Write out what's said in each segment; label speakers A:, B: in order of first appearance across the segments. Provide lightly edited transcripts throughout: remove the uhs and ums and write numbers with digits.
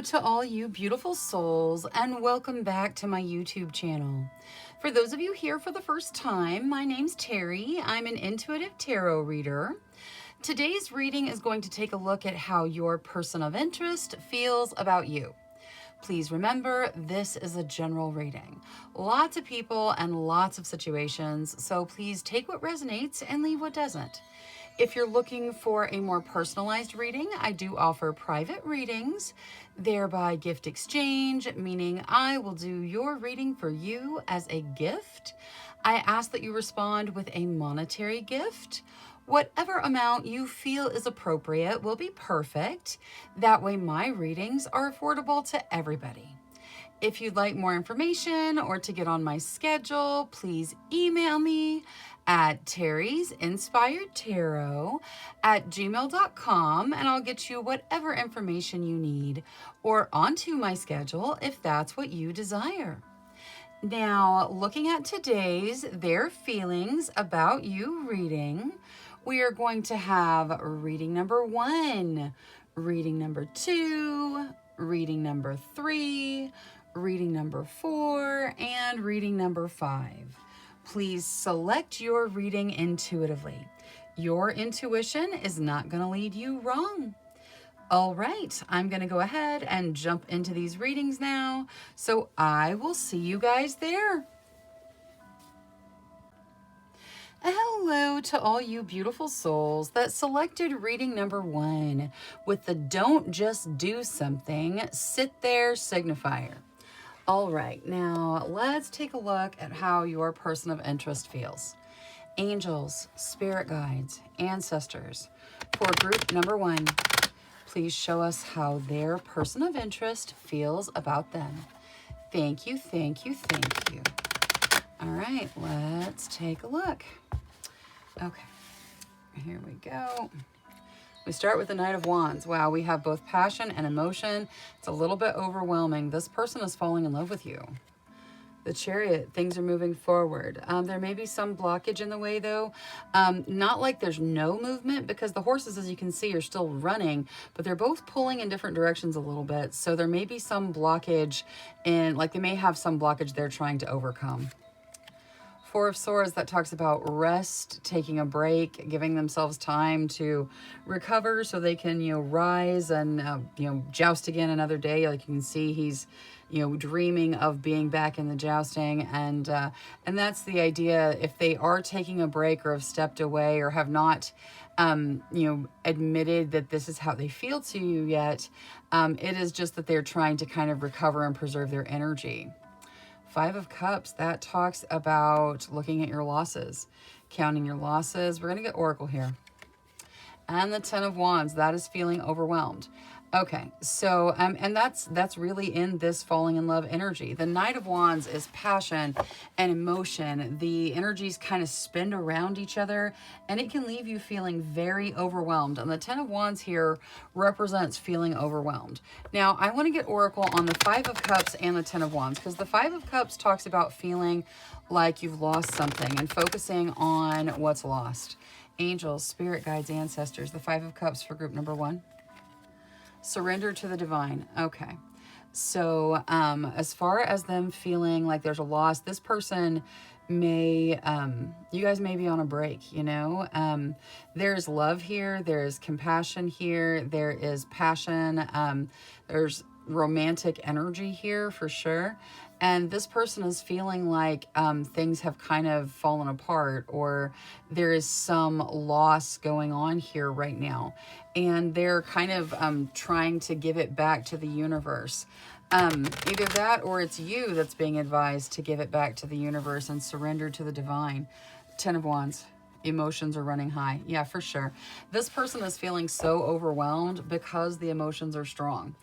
A: to all you beautiful souls, and welcome back to my YouTube channel. For those of you here for the first time, my name's Cheri. I'm an intuitive tarot reader. Today's reading is going to take a look at how your person of interest feels about you. Please remember, this is a general reading. Lots of people and lots of situations, so please take what resonates and leave what doesn't. If you're looking for a more personalized reading, I do offer private readings, thereby gift exchange, meaning I will do your reading for you as a gift. I ask that you respond with a monetary gift. Whatever amount you feel is appropriate will be perfect. That way my readings are affordable to everybody. If you'd like more information or to get on my schedule, please email me at terrysinspiredtarot@gmail.com and I'll get you whatever information you need or onto my schedule if that's what you desire. Now, looking at today's Their Feelings About You reading, we are going to have reading number 1, reading number 2, reading number 3, reading number 4, and reading number 5. Please select your reading intuitively. Your intuition is not going to lead you wrong. All right, I'm going to go ahead and jump into these readings now, so I will see you guys there. Hello to all you beautiful souls that selected reading number 1 with the Don't Just Do Something, Sit There signifier. All right, now let's take a look at how your person of interest feels. Angels, spirit guides, ancestors, for group number 1, please show us how their person of interest feels about them. Thank you, thank you, thank you. All right, let's take a look. Okay, here we go. We start with the Knight of Wands. Wow, we have both passion and emotion. It's a little bit overwhelming. This person is falling in love with you. The Chariot, things are moving forward. There may be some blockage in the way though. Not like there's no movement because the horses, as you can see, are still running, but they're both pulling in different directions a little bit. So there may be some blockage in, like they may have some blockage they're trying to overcome. Four of Swords, that talks about rest, taking a break, giving themselves time to recover so they can, rise and, joust again another day. Like you can see, he's, dreaming of being back in the jousting. And that's the idea. If they are taking a break or have stepped away or have not, admitted that this is how they feel to you yet, it is just that they're trying to kind of recover and preserve their energy. Five of Cups, that talks about looking at your losses, counting your losses. We're going to get Oracle here. And the Ten of Wands, that is feeling overwhelmed. Okay, so, and that's really in this falling in love energy. The Knight of Wands is passion and emotion. The energies kind of spin around each other, and it can leave you feeling very overwhelmed. And the Ten of Wands here represents feeling overwhelmed. Now, I want to get Oracle on the Five of Cups and the Ten of Wands, because the Five of Cups talks about feeling like you've lost something and focusing on what's lost. Angels, spirit guides, ancestors, the Five of Cups for group number 1. Surrender to the divine. Okay. So as far as them feeling like there's a loss, this person may, you guys may be on a break, there's love here. There's compassion here. There is passion. There's romantic energy here for sure. And this person is feeling like things have kind of fallen apart, or there is some loss going on here right now. And they're kind of trying to give it back to the universe. Either that or it's you that's being advised to give it back to the universe and surrender to the divine. Ten of Wands. Emotions are running high. Yeah, for sure. This person is feeling so overwhelmed because the emotions are strong.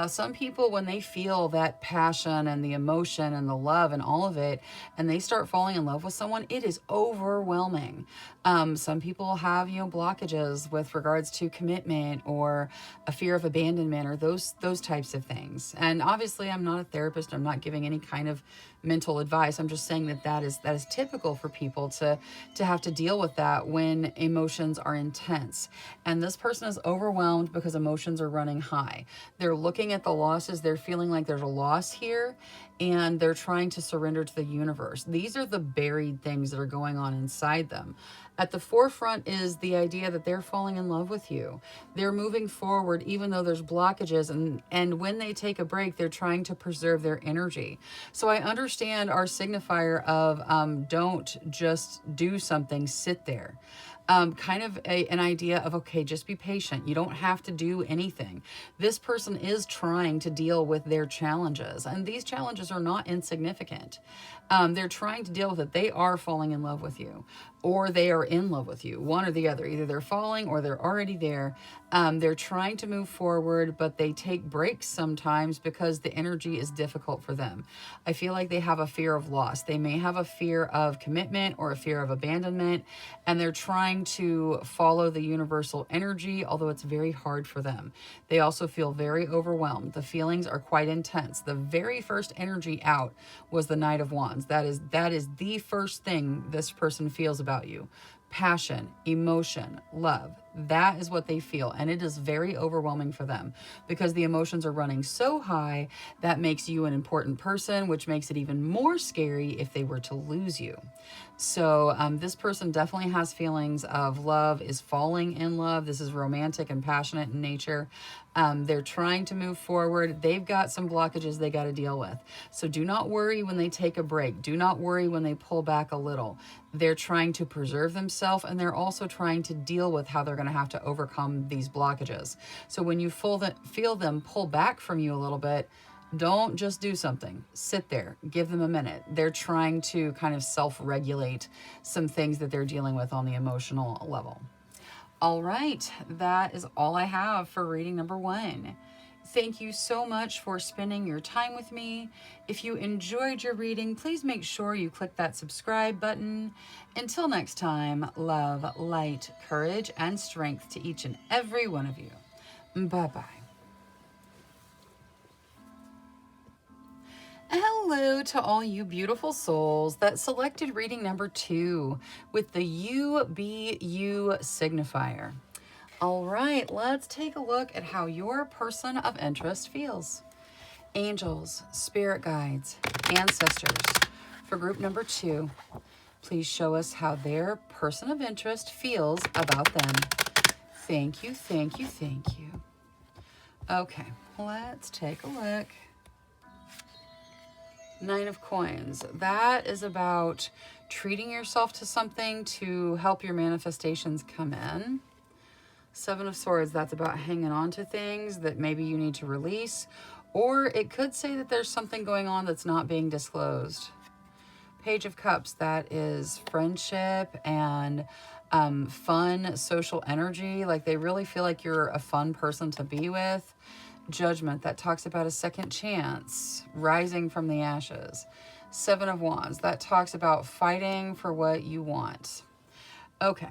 A: Some people, when they feel that passion and the emotion and the love and all of it, and they start falling in love with someone, it is overwhelming. Some people have, blockages with regards to commitment or a fear of abandonment or those types of things. And obviously, I'm not a therapist. I'm not giving any kind of mental advice. I'm just saying that is typical for people to have to deal with that when emotions are intense. And this person is overwhelmed because emotions are running high. They're looking looking at the losses, they're feeling like there's a loss here, and they're trying to surrender to the universe. These are the buried things that are going on inside them. At the forefront is the idea that they're falling in love with you. They're moving forward even though there's blockages, and when they take a break, they're trying to preserve their energy. So I understand our signifier of don't just do something, sit there. Kind of an idea of, okay, just be patient. You don't have to do anything. This person is trying to deal with their challenges, and these challenges are not insignificant. They're trying to deal with it. They are falling in love with you, or they are in love with you, one or the other. Either they're falling or they're already there. They're trying to move forward, but they take breaks sometimes because the energy is difficult for them. I feel like they have a fear of loss. They may have a fear of commitment or a fear of abandonment, and they're trying to follow the universal energy, although it's very hard for them. They also feel very overwhelmed. The feelings are quite intense. The very first energy out was the Knight of Wands. That is the first thing this person feels about you. Passion, emotion, love. That is what they feel. And it is very overwhelming for them because the emotions are running so high. That makes you an important person, which makes it even more scary if they were to lose you. So this person definitely has feelings of love, is falling in love. This is romantic and passionate in nature. They're trying to move forward. They've got some blockages they got to deal with. So do not worry when they take a break. Do not worry when they pull back a little. They're trying to preserve themselves, and they're also trying to deal with how they're going to have to overcome these blockages. So when you feel them pull back from you a little bit, don't just do something. Sit there. Give them a minute. They're trying to kind of self-regulate some things that they're dealing with on the emotional level. All right, that is all I have for reading number 1. Thank you so much for spending your time with me. If you enjoyed your reading, please make sure you click that subscribe button. Until next time, love, light, courage, and strength to each and every one of you. Bye-bye. Hello to all you beautiful souls that selected reading number 2 with the UBU signifier. All right, let's take a look at how your person of interest feels. Angels, spirit guides, ancestors. For group number 2, please show us how their person of interest feels about them. Thank you, thank you, thank you. Okay, let's take a look. 9 of Coins. That is about treating yourself to something to help your manifestations come in. 7 of Swords. That's about hanging on to things that maybe you need to release. Or it could say that there's something going on that's not being disclosed. Page of Cups. That is friendship and fun, social energy. Like they really feel like you're a fun person to be with. Judgment, that talks about a second chance, rising from the ashes. 7 of Wands, that talks about fighting for what you want. Okay,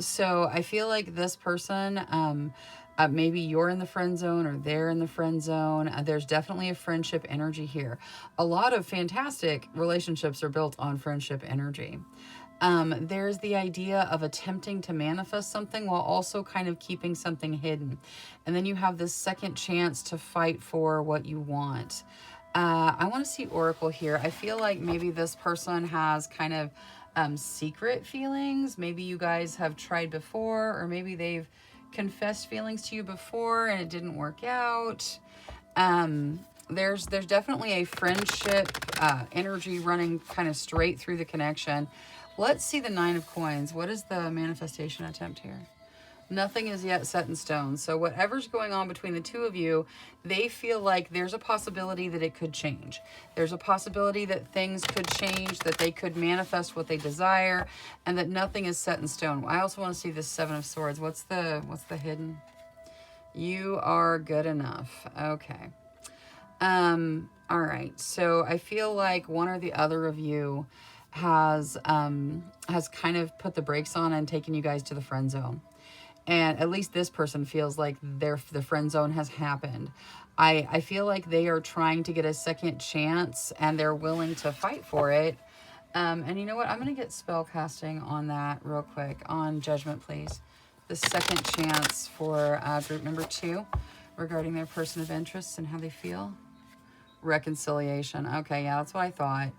A: so I feel like this person, maybe you're in the friend zone or they're in the friend zone. There's definitely a friendship energy here. A lot of fantastic relationships are built on friendship energy. There's the idea of attempting to manifest something while also kind of keeping something hidden. And then you have this second chance to fight for what you want. I want to see Oracle here. I feel like maybe this person has kind of secret feelings. Maybe you guys have tried before, or maybe they've confessed feelings to you before and it didn't work out. There's definitely a friendship energy running kind of straight through the connection. Let's see the 9 of Coins. What is the manifestation attempt here? Nothing is yet set in stone. So whatever's going on between the two of you, they feel like there's a possibility that it could change. There's a possibility that things could change, that they could manifest what they desire, and that nothing is set in stone. I also want to see this 7 of Swords. What's the hidden? You are good enough. Okay. All right. So I feel like one or the other of you has kind of put the brakes on and taken you guys to the friend zone. And at least this person feels like the friend zone has happened. I feel like they are trying to get a second chance and they're willing to fight for it. And you know what? I'm going to get spell casting on that real quick on Judgment, please. The second chance for group number 2. regarding their person of interest and how they feel? Reconciliation. Okay, yeah, that's what I thought.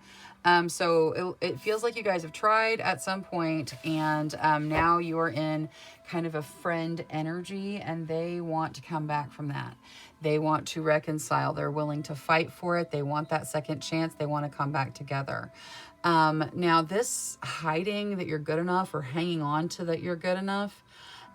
A: So it feels like you guys have tried at some point, and now you're in kind of a friend energy, and they want to come back from that. They want to reconcile. They're willing to fight for it. They want that second chance. They want to come back together. Now, this hiding that you're good enough, or hanging on to that you're good enough,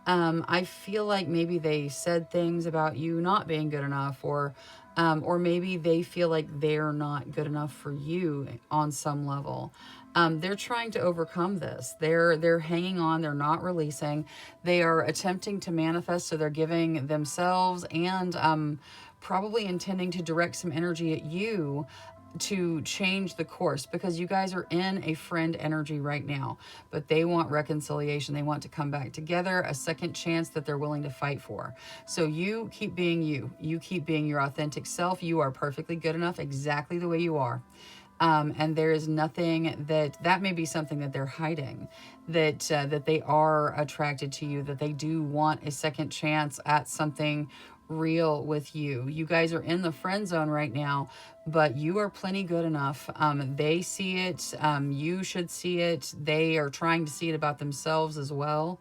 A: I feel like maybe they said things about you not being good enough, or maybe they feel like they're not good enough for you on some level. They're trying to overcome this. They're hanging on. They're not releasing. They are attempting to manifest. So they're giving themselves and probably intending to direct some energy at you to change the course, because you guys are in a friend energy right now, but they want reconciliation. They want to come back together, a second chance that they're willing to fight for. So you keep being you. You keep being your authentic self. You are perfectly good enough exactly the way you are. And there is nothing that may be something that they're hiding, that they are attracted to you, that they do want a second chance at something real with you. You guys are in the friend zone right now, but you are plenty good enough. They see it. You should see it. They are trying to see it about themselves as well.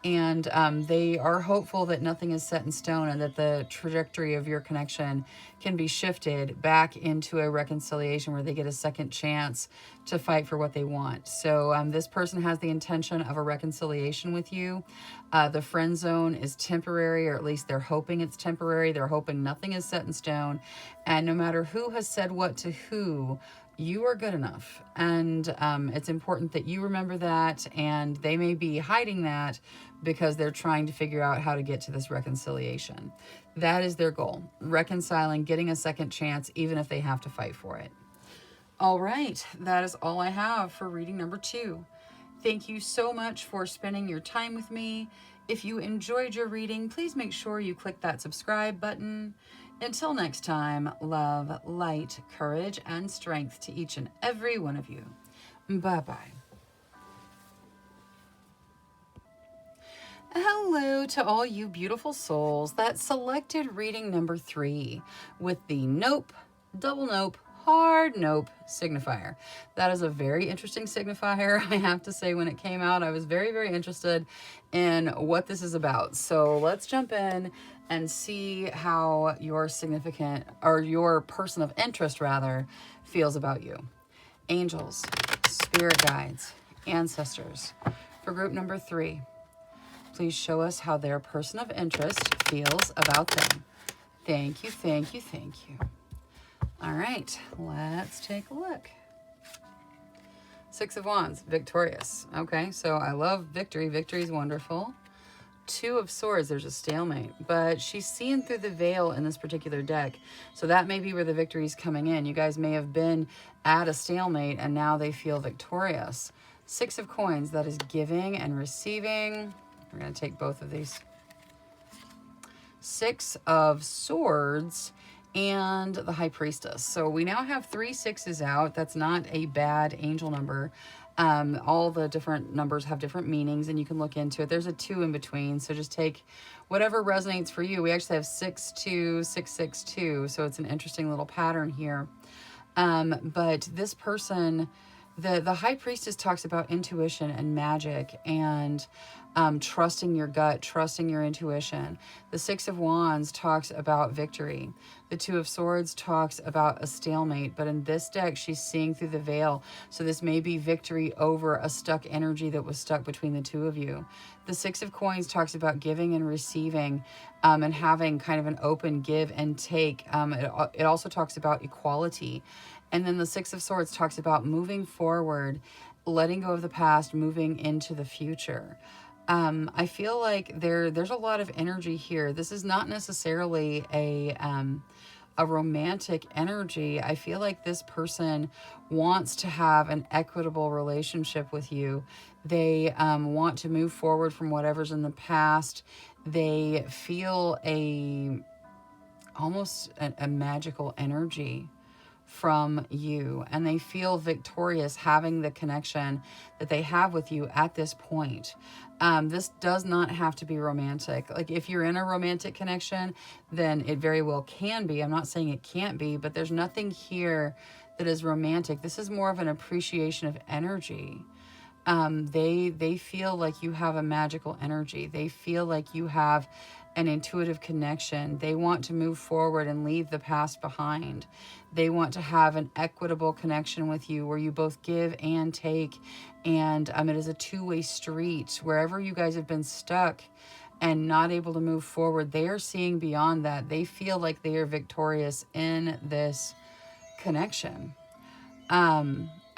A: And they are hopeful that nothing is set in stone, and that the trajectory of your connection can be shifted back into a reconciliation where they get a second chance to fight for what they want. So this person has the intention of a reconciliation with you. The friend zone is temporary, or at least they're hoping it's temporary. They're hoping nothing is set in stone. And no matter who has said what to who, you are good enough. And it's important that you remember that. And they may be hiding that because they're trying to figure out how to get to this reconciliation. That is their goal. Reconciling, getting a second chance, even if they have to fight for it. All right, that is all I have for reading number 2. Thank you so much for spending your time with me. If you enjoyed your reading, please make sure you click that subscribe button. Until next time, love, light, courage, and strength to each and every one of you. Bye-bye. Hello to all you beautiful souls that selected reading number 3 with the nope, double nope, hard nope signifier. That is a very interesting signifier. I have to say, when it came out, I was very, very interested in what this is about. So let's jump in and see how your significant, or your person of interest rather, feels about you. Angels, spirit guides, ancestors. For group number 3, please show us how their person of interest feels about them. Thank you, thank you, thank you. All right, let's take a look. 6 of Wands, victorious. Okay, so I love victory. Victory is wonderful. 2 of Swords, there's a stalemate, but she's seeing through the veil in this particular deck. So that may be where the victory is coming in. You guys may have been at a stalemate and now they feel victorious. 6 of Coins, that is giving and receiving. We're going to take both of these. 6 of Swords and the High Priestess. So we now have 3 6s out. That's not a bad angel number. All the different numbers have different meanings, and you can look into it. There's a 2 in between, so just take whatever resonates for you. We actually have 6 2 6 6 2, so it's an interesting little pattern here. But this person, the High Priestess, talks about intuition and magic and trusting your gut, trusting your intuition. The 6 of Wands talks about victory. The 2 of Swords talks about a stalemate, but in this deck, she's seeing through the veil. So this may be victory over a stuck energy that was stuck between the 2 of you. The 6 of Coins talks about giving and receiving, and having kind of an open give and take. It also talks about equality. And then the 6 of Swords talks about moving forward, letting go of the past, moving into the future. I feel like there's a lot of energy here. This is not necessarily a romantic energy. I feel like this person wants to have an equitable relationship with you. They want to move forward from whatever's in the past. They feel almost a magical energy from you, and they feel victorious having the connection that they have with you at this point. This does not have to be romantic. Like if you're in a romantic connection, then it very well can be. I'm not saying it can't be, but there's nothing here that is romantic. This is more of an appreciation of energy. They feel like you have a magical energy. They feel like you have an intuitive connection. They want to move forward and leave the past behind. They want to have an equitable connection with you where you both give and take, and it is a two-way street. Wherever you guys have been stuck and not able to move forward, they are seeing beyond that. They feel like they are victorious in this connection.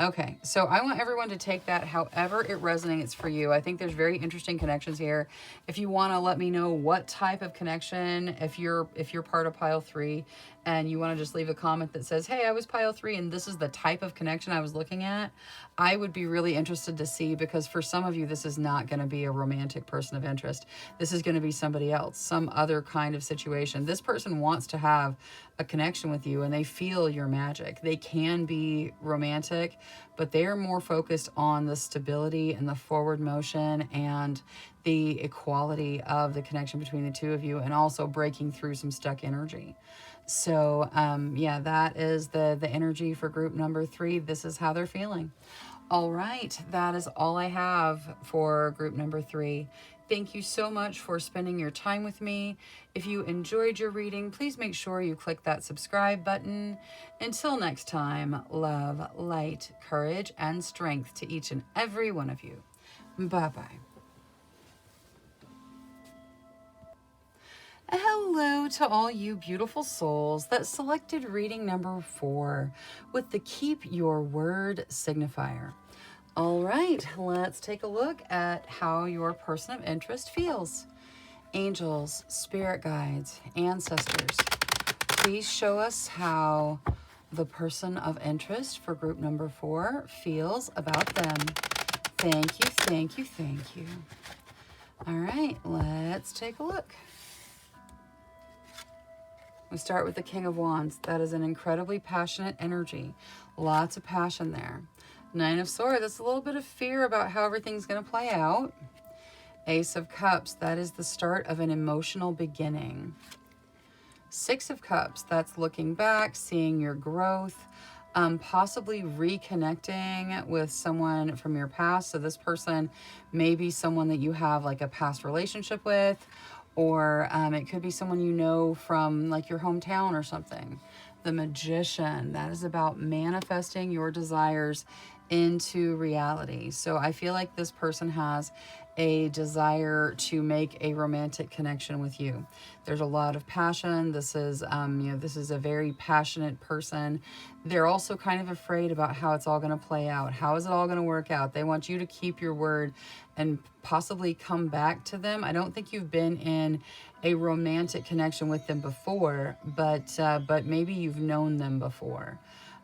A: Okay, so I want everyone to take that however it resonates for you. I think there's very interesting connections here. If you want to let me know what type of connection, if you're part of pile 3 and you want to just leave a comment that says, hey, I was pile 3 and this is the type of connection I was looking at, I would be really interested to see, because for some of you, this is not going to be a romantic person of interest. This is going to be somebody else, some other kind of situation. This person wants to have a connection with you and they feel your magic. They can be romantic, but they are more focused on the stability and the forward motion and the equality of the connection between the two of you, and also breaking through some stuck energy. So yeah, that is the energy for group number 3. This is how they're feeling. All right, that is all I have for group number 3. Thank you so much for spending your time with me. If you enjoyed your reading, please make sure you click that subscribe button. Until next time, love, light, courage, and strength to each and every one of you. Bye-bye. Hello to all you beautiful souls that selected reading number 4 with the Keep Your Word signifier. All right, let's take a look at how your person of interest feels. Angels, spirit guides, ancestors, please show us how the person of interest for group number 4 feels about them. Thank you, thank you, thank you. All right, let's take a look. We start with the King of Wands. That is an incredibly passionate energy. Lots of passion there. 9 of Swords, that's a little bit of fear about how everything's going to play out. Ace of Cups, that is the start of an emotional beginning. 6 of Cups, that's looking back, seeing your growth, possibly reconnecting with someone from your past. So this person may be someone that you have like a past relationship with, or it could be someone you know from like your hometown or something. The Magician, that is about manifesting your desires into reality. So I feel like this person has a desire to make a romantic connection with you. There's a lot of passion. This is, this is a very passionate person. They're also kind of afraid about how it's all going to play out. How is it all going to work out? They want you to keep your word and possibly come back to them. I don't think you've been in a romantic connection with them before, but maybe you've known them before.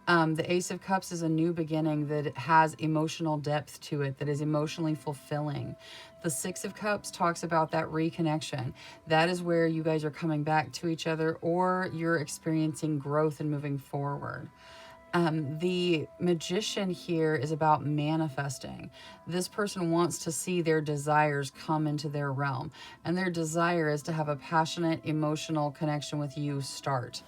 A: The Ace of Cups is a new beginning that has emotional depth to it, that is emotionally fulfilling. The 6 of Cups talks about that reconnection. That is where you guys are coming back to each other, or you're experiencing growth and moving forward. The Magician here is about manifesting. This person wants to see their desires come into their realm, and their desire is to have a passionate emotional connection with you start.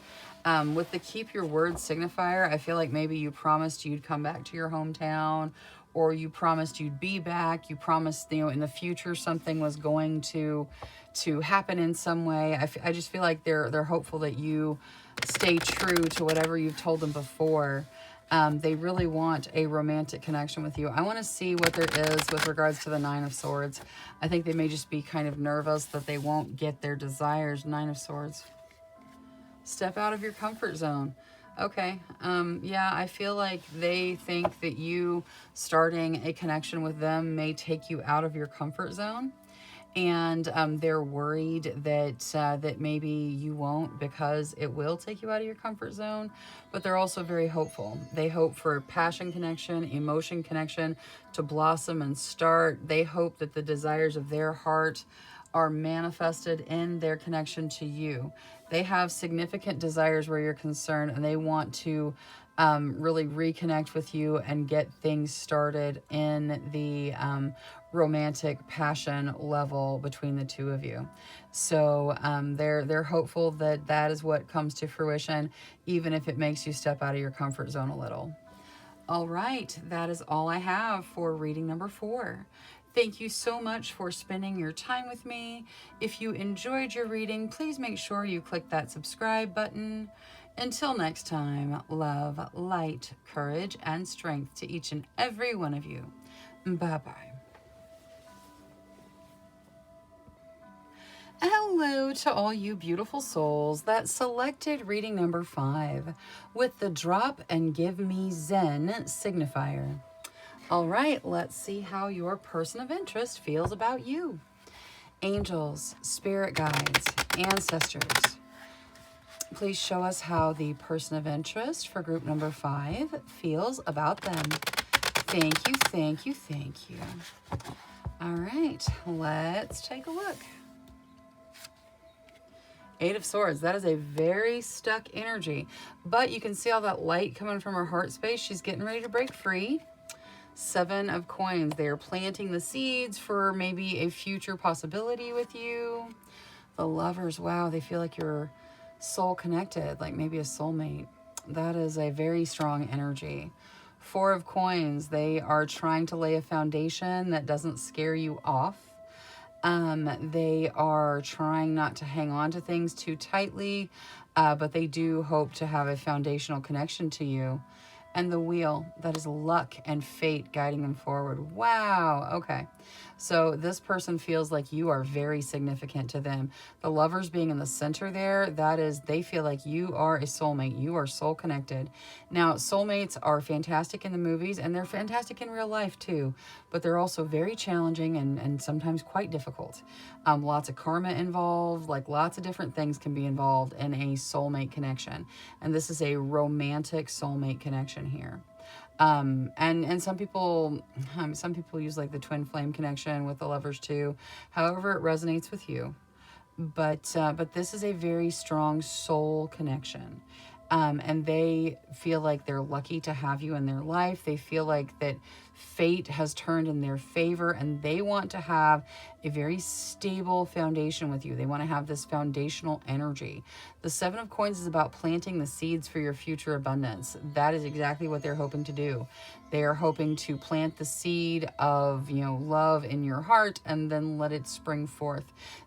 A: With the Keep Your Word signifier, I feel like maybe you promised you'd come back to your hometown, or you promised you'd be back. You promised, in the future something was going to happen in some way. I just feel like they're hopeful that you stay true to whatever you've told them before. They really want a romantic connection with you. I want to see what there is with regards to the 9 of Swords. I think they may just be kind of nervous that they won't get their desires. 9 of Swords. Step out of your comfort zone. Okay. Yeah, I feel like they think that you starting a connection with them may take you out of your comfort zone. And they're worried that that maybe you won't, because it will take you out of your comfort zone. But they're also very hopeful. They hope for passion connection, emotion connection to blossom and start. They hope that the desires of their heart are manifested in their connection to you. They have significant desires where you're concerned, and they want to really reconnect with you and get things started in the romantic passion level between the two of you. So they're hopeful that that is what comes to fruition, even if it makes you step out of your comfort zone a little. All right, that is all I have for reading number 4. Thank you so much for spending your time with me. If you enjoyed your reading, please make sure you click that subscribe button. Until next time, love, light, courage, and strength to each and every one of you. Bye-bye. Hello to all you beautiful souls that selected reading number 5 with the Drop and Give Me Zen signifier. All right, let's see how your person of interest feels about you. Angels, spirit guides, ancestors, please show us how the person of interest for group number 5 feels about them. Thank you, thank you, thank you. All right, let's take a look. 8 of Swords, that is a very stuck energy, but you can see all that light coming from her heart space. She's getting ready to break free. 7 of Coins, they are planting the seeds for maybe a future possibility with you. The Lovers, wow, they feel like you're soul connected, like maybe a soulmate. That is a very strong energy. 4 of Coins, they are trying to lay a foundation that doesn't scare you off. They are trying not to hang on to things too tightly, but they do hope to have a foundational connection to you. And the Wheel, that is luck and fate guiding them forward. Wow. Okay. So this person feels like you are very significant to them. The Lovers being in the center there, that is, they feel like you are a soulmate. You are soul connected. Now, soulmates are fantastic in the movies and they're fantastic in real life too, but they're also very challenging and sometimes quite difficult. Lots of karma involved, like lots of different things can be involved in a soulmate connection. And this is a romantic soulmate connection here. And some people use like the twin flame connection with the Lovers too. However it resonates with you. But this is a very strong soul connection. And they feel like they're lucky to have you in their life. They feel like that fate has turned in their favor and they want to have a very stable foundation with you. They want to have this foundational energy. The 7 of Coins is about planting the seeds for your future abundance. That is exactly what they're hoping to do. They are hoping to plant the seed of, love in your heart and then let it spring forth.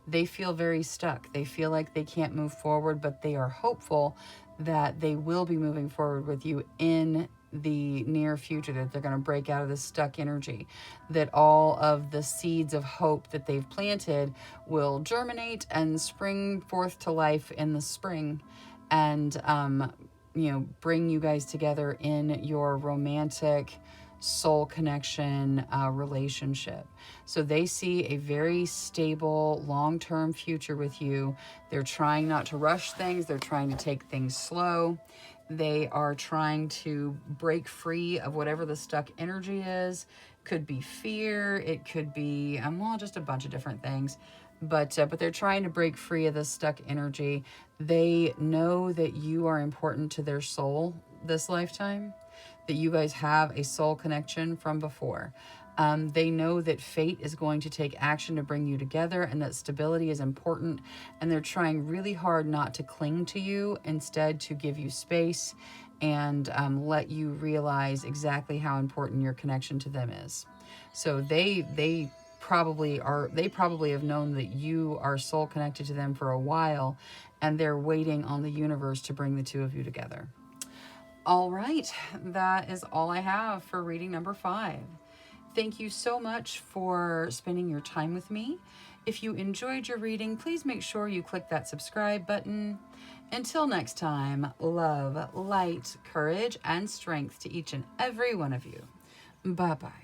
A: They feel very stuck. They feel like they can't move forward, but they are hopeful that they will be moving forward with you in the near future, that they're going to break out of this stuck energy, that all of the seeds of hope that they've planted will germinate and spring forth to life in the spring and, bring you guys together in your romantic soul connection relationship. So they see a very stable long-term future with you. They're trying not to rush things. They're trying to take things slow. They are trying to break free of whatever the stuck energy is. Could be fear. It could be, just a bunch of different things. But they're trying to break free of this stuck energy. They know that you are important to their soul this lifetime, that you guys have a soul connection from before. They know that fate is going to take action to bring you together and that stability is important. And they're trying really hard not to cling to you, instead to give you space and let you realize exactly how important your connection to them is. So they probably have known that you are soul connected to them for a while, and they're waiting on the universe to bring the two of you together. All right, that is all I have for reading number 5. Thank you so much for spending your time with me. If you enjoyed your reading, please make sure you click that subscribe button. Until next time, love, light, courage, and strength to each and every one of you. Bye-bye.